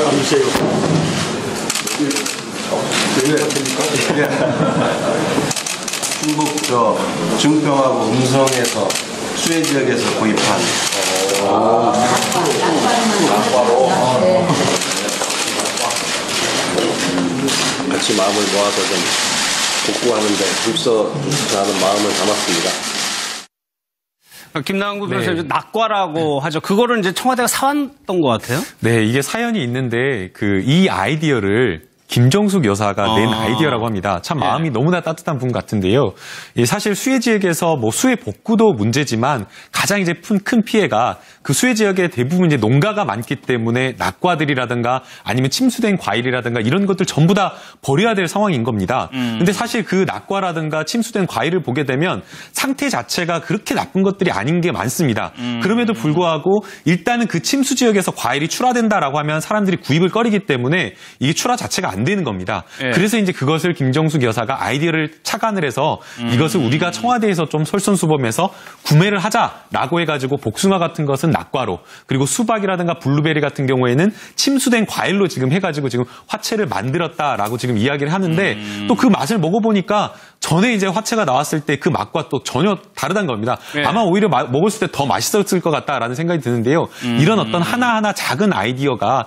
앉으세요. 충북 증평하고 음성에서 수해 지역에서 구입한 낙과로 같이 마음을 모아서 좀 복구하는데 힘써자는 마음을 담았습니다. 김남국 변호사님, 낙과라고 하죠. 그거를 이제 청와대가 사왔던 것 같아요? 네, 이게 사연이 있는데 이 아이디어를 김정숙 여사가 낸 아이디어라고 합니다. 참 마음이 너무나 따뜻한 분 같은데요. 사실 수해 지역에서 수해 복구도 문제지만 가장 이제 큰 피해가 그 수해 지역의 대부분 이제 농가가 많기 때문에 낙과들이라든가 아니면 침수된 과일이라든가 이런 것들 전부 다 버려야 될 상황인 겁니다. 근데 사실 그 낙과라든가 침수된 과일을 보게 되면 상태 자체가 그렇게 나쁜 것들이 아닌 게 많습니다. 그럼에도 불구하고 일단은 그 침수 지역에서 과일이 출하된다라고 하면 사람들이 구입을 꺼리기 때문에 이게 출하 자체가 안 되는 겁니다. 그래서 이제 그것을 김정숙 여사가 아이디어를 착안을 해서 이것을 우리가 청와대에서 좀 솔선수범해서 구매를 하자라고 해가지고 복숭아 같은 것은 낙과로, 그리고 수박이라든가 블루베리 같은 경우에는 침수된 과일로 지금 해가지고 지금 화채를 만들었다라고 지금 이야기를 하는데 또 그 맛을 먹어보니까 전에 이제 화채가 나왔을 때 그 맛과 또 전혀 다르다는 겁니다. 아마 오히려 먹었을 때 더 맛있었을 것 같다라는 생각이 드는데요. 이런 어떤 하나하나 작은 아이디어가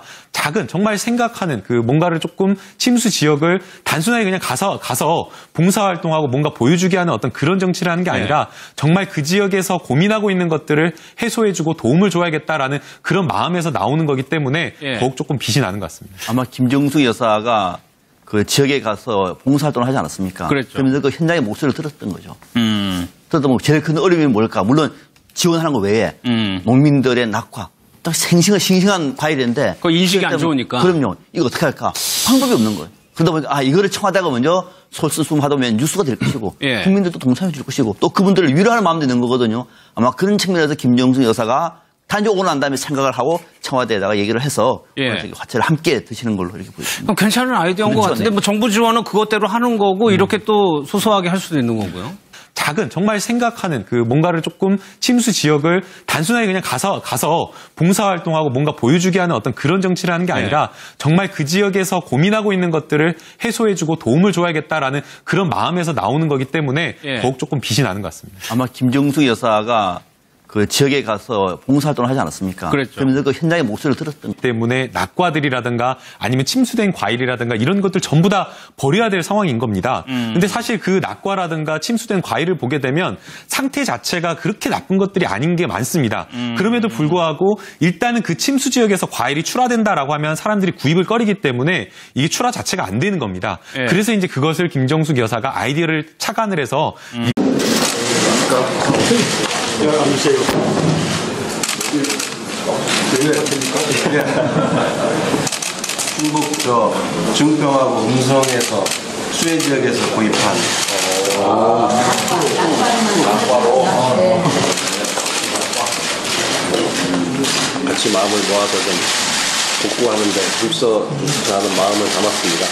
정말 생각하는 뭔가를 조금 침수 지역을 단순하게 그냥 가서 봉사활동하고 뭔가 보여주게 하는 어떤 그런 정치를 하는 게 아니라 정말 그 지역에서 고민하고 있는 것들을 해소해주고 도움을 줘야겠다라는 그런 마음에서 나오는 거기 때문에 더욱 조금 빛이 나는 것 같습니다. 아마 김정숙 여사가 그 지역에 가서 봉사활동을 하지 않았습니까? 그랬죠. 그러면서 그 현장의 목소리를 들었던 거죠. 들었던 거 제일 큰 어려움이 뭘까? 물론 지원하는 거 외에 농민들의 낙과. 딱 싱싱한 과일인데. 그 인식이 안 좋으니까. 그럼요. 이거 어떻게 할까? 방법이 없는 거예요. 그러다 보니까 이거를 청와대가 먼저 솔선수범하다 보면 뉴스가 될 것이고 국민들도 동참해 줄 것이고 또 그분들을 위로하는 마음도 있는 거거든요. 아마 그런 측면에서 김정숙 여사가 단지 오고 난 다음에 생각을 하고 청와대에다가 얘기를 해서 화채를 함께 드시는 걸로 이렇게 보입니다. 괜찮은 아이디어인 것 같은데 정부 지원은 그것대로 하는 거고 이렇게 또 소소하게 할 수도 있는 거고요. 정말 생각하는 뭔가를 조금 침수 지역을 단순하게 그냥 가서 봉사활동하고 뭔가 보여주게 하는 어떤 그런 정치를 하는 게 아니라 정말 그 지역에서 고민하고 있는 것들을 해소해주고 도움을 줘야겠다라는 그런 마음에서 나오는 거기 때문에 더욱 조금 빛이 나는 것 같습니다. 아마 김정숙 여사가 그 지역에 가서 봉사활동을 하지 않았습니까? 그랬죠. 그러면서 그 현장의 목소리를 들었던 때문에 낙과들이라든가 아니면 침수된 과일이라든가 이런 것들 전부 다 버려야 될 상황인 겁니다. 근데 사실 그 낙과라든가 침수된 과일을 보게 되면 상태 자체가 그렇게 나쁜 것들이 아닌 게 많습니다. 그럼에도 불구하고 일단은 그 침수 지역에서 과일이 출하된다라고 하면 사람들이 구입을 꺼리기 때문에 이게 출하 자체가 안 되는 겁니다. 그래서 이제 그것을 김정숙 여사가 아이디어를 착안을 해서 앉으세요. 충북 증평하고 음성에서 수해 지역에서 구입한 낙과로 같이 마음을 모아서 좀 복구하는데 힘써자는 마음을 담았습니다.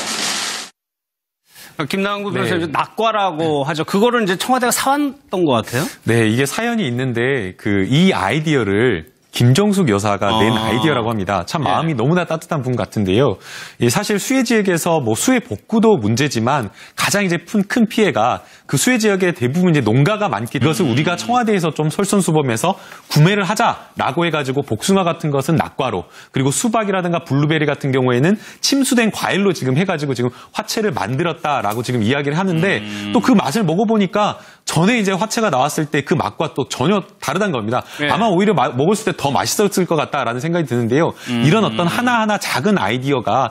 김남국 변호사님, 낙과라고 하죠. 그거를 이제 청와대가 사왔던 것 같아요? 네, 이게 사연이 있는데 이 아이디어를 김정숙 여사가 낸 아이디어라고 합니다. 참 마음이 너무나 따뜻한 분 같은데요. 사실 수해 지역에서 수해 복구도 문제지만 가장 이제 큰 피해가 그 수해 지역의 대부분 이제 농가가 많기 때문에 이것을 우리가 청와대에서 좀 솔선수범해서 구매를 하자라고 해가지고 복숭아 같은 것은 낙과로, 그리고 수박이라든가 블루베리 같은 경우에는 침수된 과일로 지금 해가지고 지금 화채를 만들었다라고 지금 이야기를 하는데 또 그 맛을 먹어보니까 전에 이제 화채가 나왔을 때 그 맛과 또 전혀 다르다는 겁니다. 아마 오히려 먹었을 때 더 맛있었을 것 같다라는 생각이 드는데요. 이런 어떤 하나하나 작은 아이디어가